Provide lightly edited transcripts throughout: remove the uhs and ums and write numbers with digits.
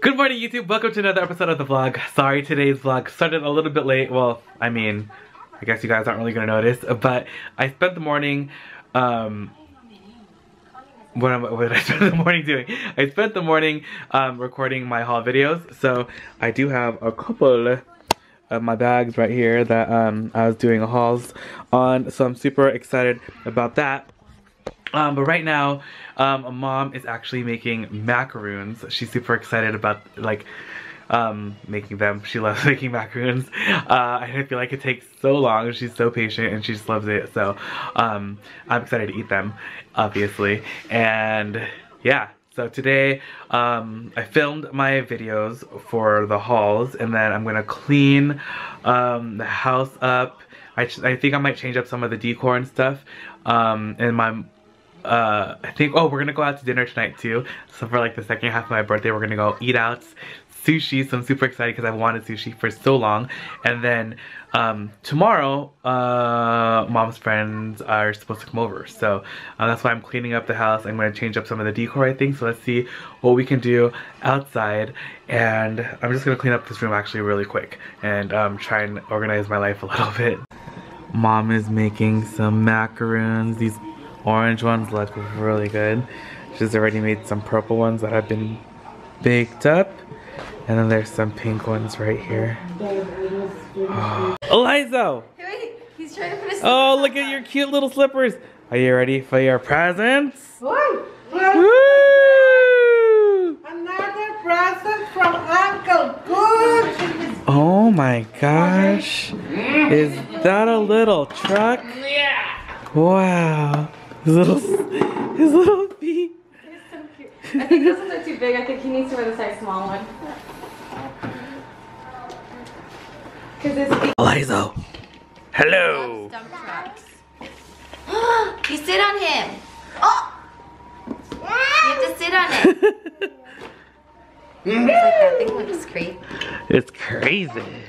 Good morning, YouTube. Welcome to another episode of the vlog. Sorry, today's vlog started a little bit late. Well, I mean, I guess you guys aren't really gonna notice, but I spent the morning, what did I spend the morning doing? I spent the morning recording my haul videos. So I do have a couple of my bags right here that I was doing hauls on. So I'm super excited about that. But right now, Mom is actually making macaroons. She's super excited about making them. She loves making macaroons. I feel like it takes so long. She's so patient and she just loves it. So I'm excited to eat them, obviously. And yeah, so today I filmed my videos for the hauls, and then I'm gonna clean the house up. I think I might change up some of the decor and stuff. And my I think, oh, we're gonna go out to dinner tonight too. So for like the second half of my birthday, we're gonna go eat out sushi. So I'm super excited because I've wanted sushi for so long. And then tomorrow, Mom's friends are supposed to come over. So that's why I'm cleaning up the house. I'm gonna change up some of the decor, I think. So let's see what we can do outside. And I'm just gonna clean up this room actually really quick and try and organize my life a little bit. Mom is making some macaroons. These orange ones look really good. She's already made some purple ones that have been baked up. And then there's some pink ones right here. Oh. Eliza! Wait, he's trying to put his Oh, look at your cute little slippers. Are you ready for your presents? Woo! Woo! Another present from Uncle Good. Oh my gosh. Is that a little truck? Yeah. Wow. His little feet. He's so cute. I think those ones are too big. I think he needs to wear the size small one. Cause it's Eliza. Hello. dump trucks. You sit on him. Oh! You have to sit on it. It's like that thing looks great. It's crazy.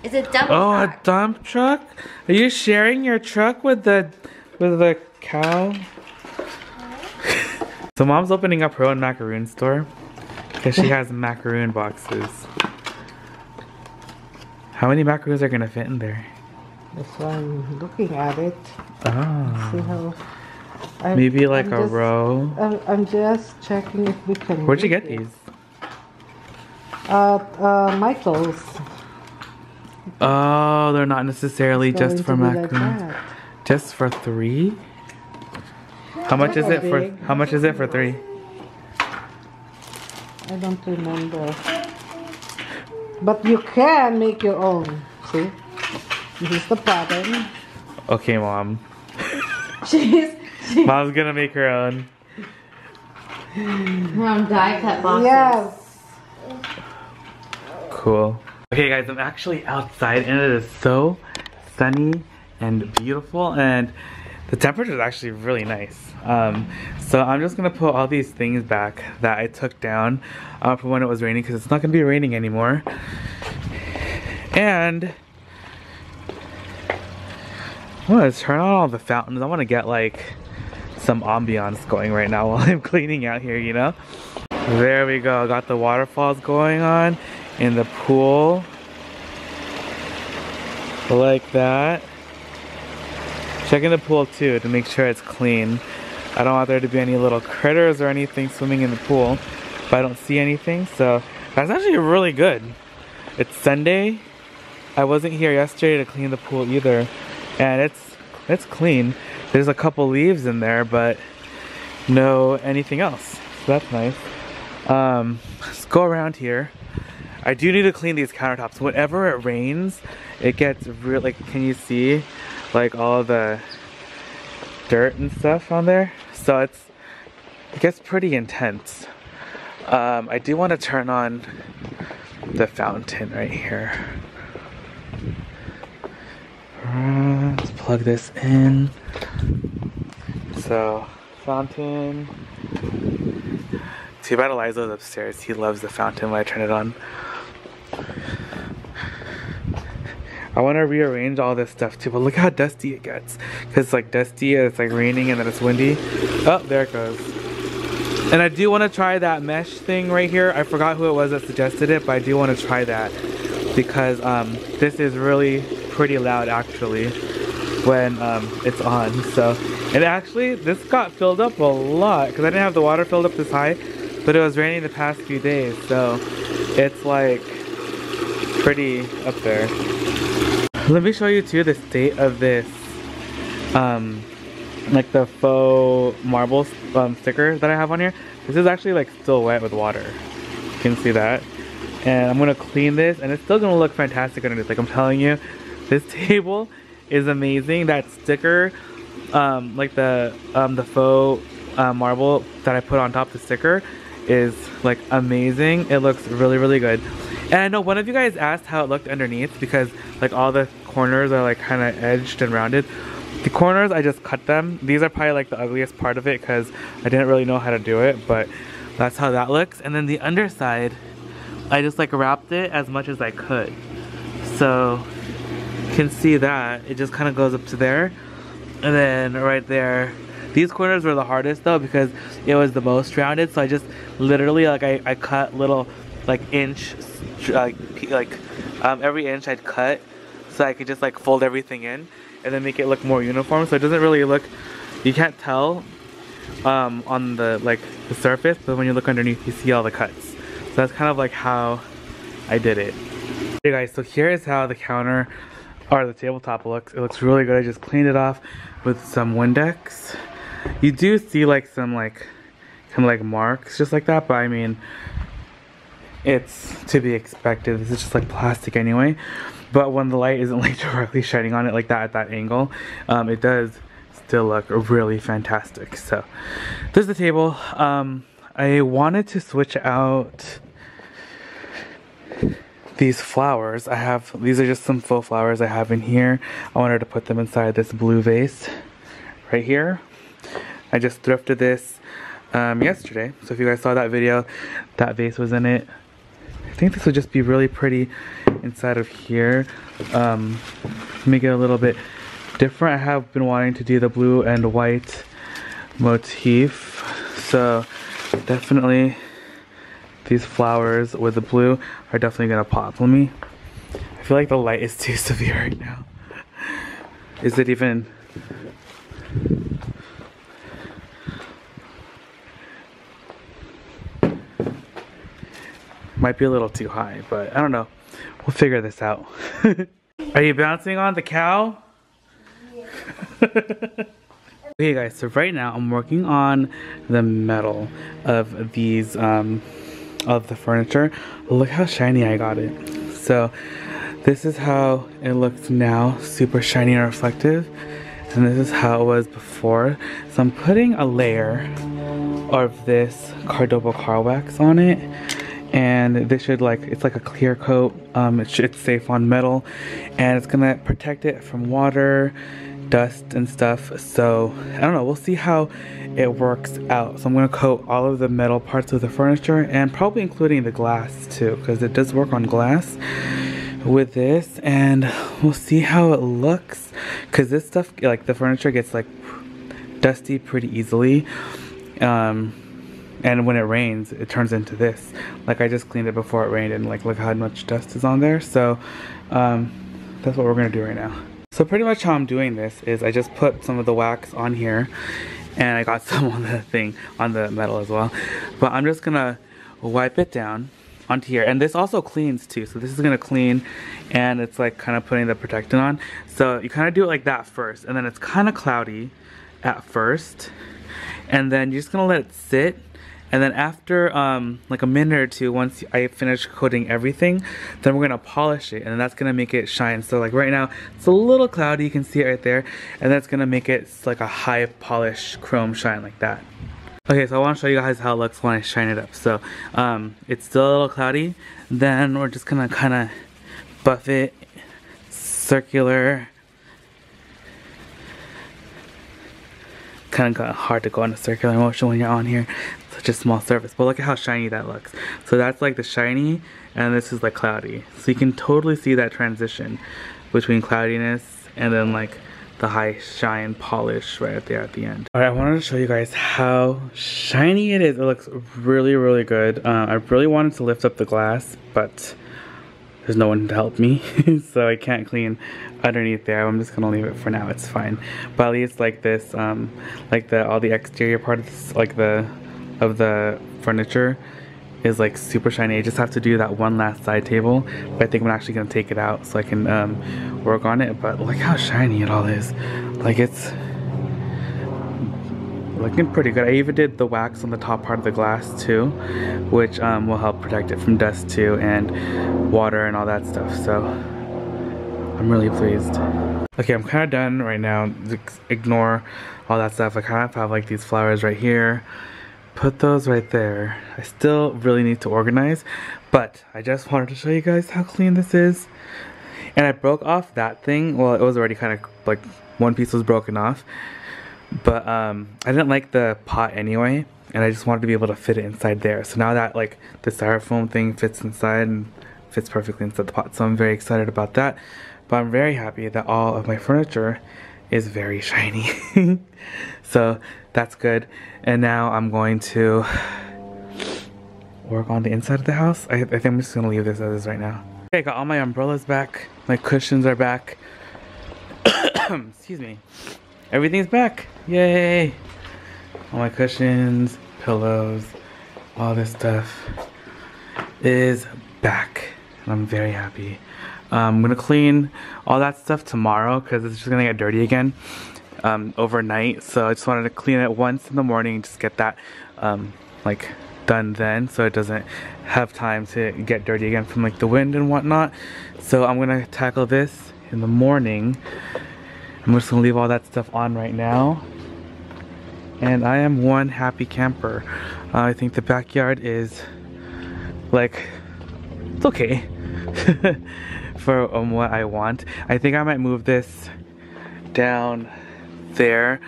It's a dump Oh, truck. a dump truck? Are you sharing your truck with the cow? So Mom's opening up her own macaroon store because she has macaroon boxes. How many macaroons are gonna fit in there? That's why I'm looking at it. Oh. See how Maybe like I'm a just- row. I'm just checking if we can. Where'd you make get it. these? Michael's. Oh, they're not necessarily Going just for to be like macaroons. that. Just for 3? How much is it for? How much is it for 3? I don't remember. But you can make your own. See? This is the pattern. Okay, Mom. She's Mom's gonna make her own. We're on die cut boxes. yes. Cool. Okay guys, I'm actually outside and it is so sunny and beautiful, and the temperature is actually really nice. So I'm just gonna put all these things back that I took down from when it was raining, because it's not gonna be raining anymore. And I want to turn on all the fountains. I want to get like some ambiance going right now while I'm cleaning out here, you know? There we go. Got the waterfalls going on in the pool. Like that. Checking the pool too to make sure it's clean. I don't want there to be any little critters or anything swimming in the pool, but I don't see anything, so that's actually really good. It's Sunday. I wasn't here yesterday to clean the pool either, and it's clean. There's a couple leaves in there, but no anything else. So that's nice. Let's go around here. I do need to clean these countertops. Whenever it rains, it gets real, like, can you see like all the dirt and stuff on there? So it gets pretty intense. I do want to turn on the fountain right here. Let's plug this in. So, fountain. Too bad Eliza's upstairs. He loves the fountain when I turn it on. I want to rearrange all this stuff too, but look how dusty it gets. Because it's like dusty, it's like raining, and then it's windy. Oh, there it goes. And I do want to try that mesh thing right here. I forgot who it was that suggested it, but I do want to try that because this is really pretty loud actually when it's on. So, and actually this got filled up a lot because I didn't have the water filled up this high, but it was raining the past few days, so it's like pretty up there. Let me show you too the state of this like the faux marble sticker that I have on here. This is actually like still wet with water. You can see that. And I'm gonna clean this and it's still gonna look fantastic underneath. Like I'm telling you, this table is amazing. That sticker, like the faux marble that I put on top of the sticker is like amazing. It looks really, really good. And I know one of you guys asked how it looked underneath because like all the corners are like kind of edged and rounded. The corners, I just cut them. These are probably like the ugliest part of it because I didn't really know how to do it, but that's how that looks. And then the underside, I just like wrapped it as much as I could. So you can see that it just kind of goes up to there. And then right there, these corners were the hardest though because it was the most rounded. So I just literally like I cut little like inch, every inch I'd cut so I could just like fold everything in and then make it look more uniform. So it doesn't really look, you can't tell on the like the surface, but when you look underneath you see all the cuts. So that's kind of like how I did it. Hey guys, so here is how the counter or the tabletop looks. It looks really good. I just cleaned it off with some Windex. You do see like some like kind of like marks just like that, but I mean it's to be expected. This is just like plastic anyway. But when the light isn't like directly shining on it like that at that angle, it does still look really fantastic. So there's the table. I wanted to switch out these flowers. These are just some faux flowers I have in here. I wanted to put them inside this blue vase right here. I just thrifted this yesterday. So if you guys saw that video, that vase was in it. I think this would just be really pretty inside of here. Make it a little bit different. I have been wanting to do the blue and white motif. So definitely these flowers with the blue are definitely gonna pop. I feel like the light is too severe right now. Is it even? Might be a little too high, but I don't know. We'll figure this out. Are you bouncing on the cow? Okay guys, so right now I'm working on the metal of these, of the furniture. Look how shiny I got it. So this is how it looks now, super shiny and reflective. And this is how it was before. So I'm putting a layer of this Cardobo car wax on it. And this should it's like a clear coat. It's safe on metal and it's gonna protect it from water, dust and stuff. So I don't know, we'll see how it works out. So I'm gonna coat all of the metal parts of the furniture and probably including the glass too, because it does work on glass with this, and we'll see how it looks, because this stuff, like the furniture gets like dusty pretty easily. And when it rains, it turns into this. Like I just cleaned it before it rained and like look how much dust is on there. So that's what we're gonna do right now. So pretty much how I'm doing this is I just put some of the wax on here and I got some on the thing, on the metal as well. But I'm just gonna wipe it down onto here. And this also cleans too. So this is gonna clean and it's like kind of putting the protectant on. So you kind of do it like that first, and then it's kind of cloudy at first. And then you're just gonna let it sit. And then after like a minute or two, once I finish coating everything, then we're gonna polish it, and that's gonna make it shine. So like right now, it's a little cloudy, you can see it right there, and that's gonna make it like a high polish chrome shine like that. Okay, so I wanna show you guys how it looks when I shine it up. So it's still a little cloudy, then we're just gonna kinda buff it, circular. Kind of hard to go on a circular motion when you're on here. Such a small surface, but look at how shiny that looks. So that's like the shiny, and this is like cloudy. So you can totally see that transition between cloudiness and then like the high shine polish right there at the end. All right, I wanted to show you guys how shiny it is. It looks really, really good. I really wanted to lift up the glass, but there's no one to help me, so I can't clean underneath there. I'm just gonna leave it for now. It's fine. But at least like this, like all the exterior part of this, like of the furniture is like super shiny. I just have to do that one last side table, but I think I'm actually gonna take it out so I can work on it. But look how shiny it all is. Like, it's looking pretty good. I even did the wax on the top part of the glass too, which will help protect it from dust too, and water and all that stuff. So I'm really pleased. Okay, I'm kind of done right now. Just ignore all that stuff. I kind of have like these flowers right here. Put those right there. I still really need to organize, but I just wanted to show you guys how clean this is. And I broke off that thing. Well, it was already kind of like one piece was broken off, but I didn't like the pot anyway, and I just wanted to be able to fit it inside there. So now that like the styrofoam thing fits inside and fits perfectly inside the pot, so I'm very excited about that. But I'm very happy that all of my furniture is very shiny. So that's good. And now I'm going to work on the inside of the house. I think I'm just gonna leave this as is right now. Okay, I got all my umbrellas back. My cushions are back. Excuse me. Everything's back. Yay! All my cushions, pillows, all this stuff is back. And I'm very happy. I'm gonna clean all that stuff tomorrow because it's just gonna get dirty again overnight. So I just wanted to clean it once in the morning and just get that like done then, so it doesn't have time to get dirty again from like the wind and whatnot. So I'm gonna tackle this in the morning. I'm just gonna leave all that stuff on right now, and I am one happy camper. I think the backyard is like, it's okay for what I want. I think I might move this down there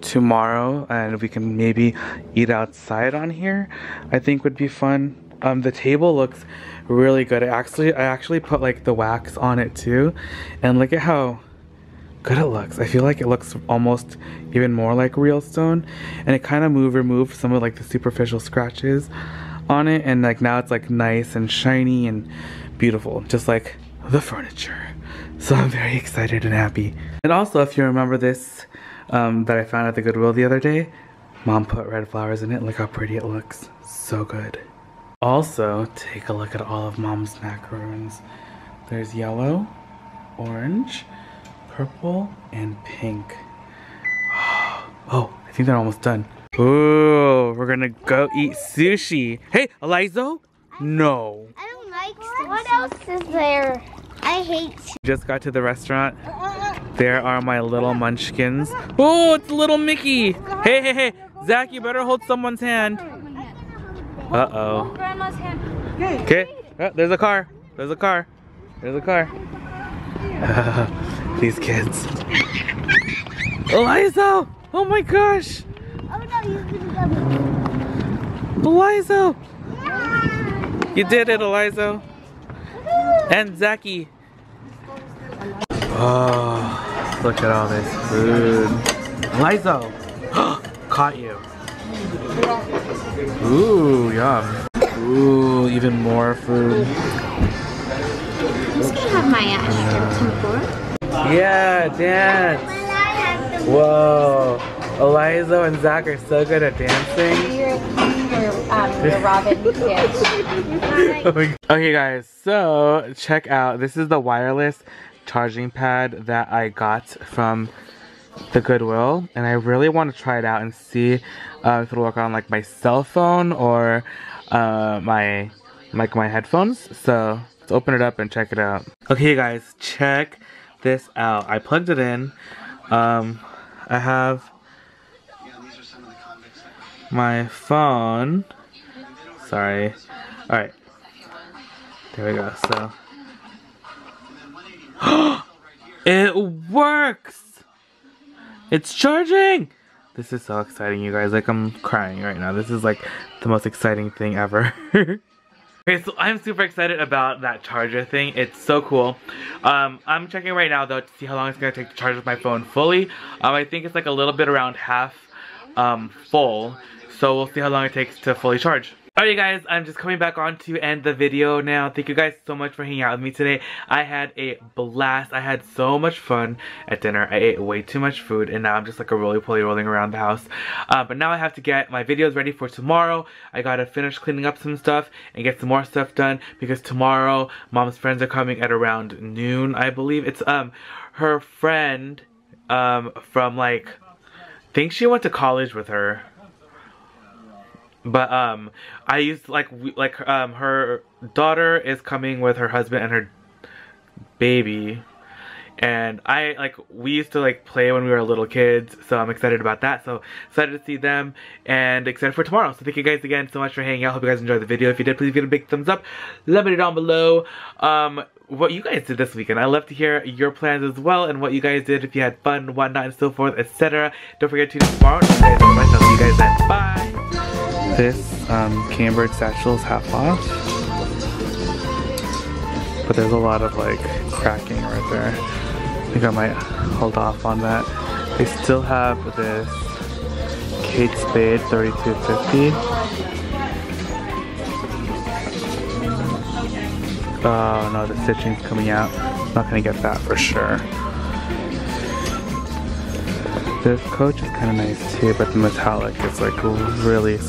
tomorrow, and we can maybe eat outside on here. I think would be fun. The table looks really good. I actually put like the wax on it too, and look at how good it looks. I feel like it looks almost even more like real stone, and it kind of removed some of like the superficial scratches on it, and like now it's like nice and shiny and beautiful, just like the furniture. So I'm very excited and happy. And also, if you remember this that I found at the Goodwill the other day, Mom put red flowers in it. Look how pretty it looks. So good. Also, take a look at all of Mom's macaroons. There's yellow, orange, purple, and pink. Oh, I think they're almost done. Ooh, we're gonna go eat sushi. Hey, Eliza? No. I don't like sushi. What else is there? I hate sushi. Just got to the restaurant. There are my little munchkins. Oh, it's little Mickey. Hey, hey, hey. Zach, you better hold someone's hand. Uh-oh. Grandma's hand. Okay. Oh, there's a car. There's a car. There's a car. These kids. Eliza! Oh my gosh! Oh no, you can go. Eliza! You did it, Eliza. And Zachy. Oh, look at all this food. Eliza! Caught you. Ooh, yum. Ooh, even more food. I'm just gonna have my tempura. Yeah, dance. Whoa. Eliza and Zach are so good at dancing. Your Robin kids. Okay guys, so check out. This is the wireless charging pad that I got from the Goodwill, and I really want to try it out and see if it'll work on like my cell phone or my headphones. So let's open it up and check it out. Okay guys, check this out. I plugged it in. I have my phone. Sorry. Alright. There we go. So it works! It's charging! This is so exciting, you guys. Like, I'm crying right now. This is like the most exciting thing ever. Okay, so I'm super excited about that charger thing. It's so cool. I'm checking right now though to see how long it's gonna take to charge my phone fully. I think it's like a little bit around half full. So we'll see how long it takes to fully charge. Alright guys, I'm just coming back on to end the video now. Thank you guys so much for hanging out with me today. I had a blast. I had so much fun at dinner. I ate way too much food and now I'm just like a roly-poly rolling around the house. But now I have to get my videos ready for tomorrow. I gotta finish cleaning up some stuff and get some more stuff done because tomorrow Mom's friends are coming at around noon, I believe. It's her friend from like, I think she went to college with her. But I used to her daughter is coming with her husband and her baby, and we used to like play when we were little kids, so I'm excited about that. So excited to see them and excited for tomorrow. So thank you guys again so much for hanging out. Hope you guys enjoyed the video. If you did, please give it a big thumbs up. Let me know down below what you guys did this weekend. I'd love to hear your plans as well and what you guys did, if you had fun, whatnot, and so forth, etc. Don't forget to tune in tomorrow. I'll see you guys then. Bye. This cambered satchel is half off, but there's a lot of like cracking right there. I think I might hold off on that. They still have this Kate Spade 3250. Oh no, the stitching's coming out. I'm not gonna get that for sure. This coach is kind of nice too, but the metallic is like really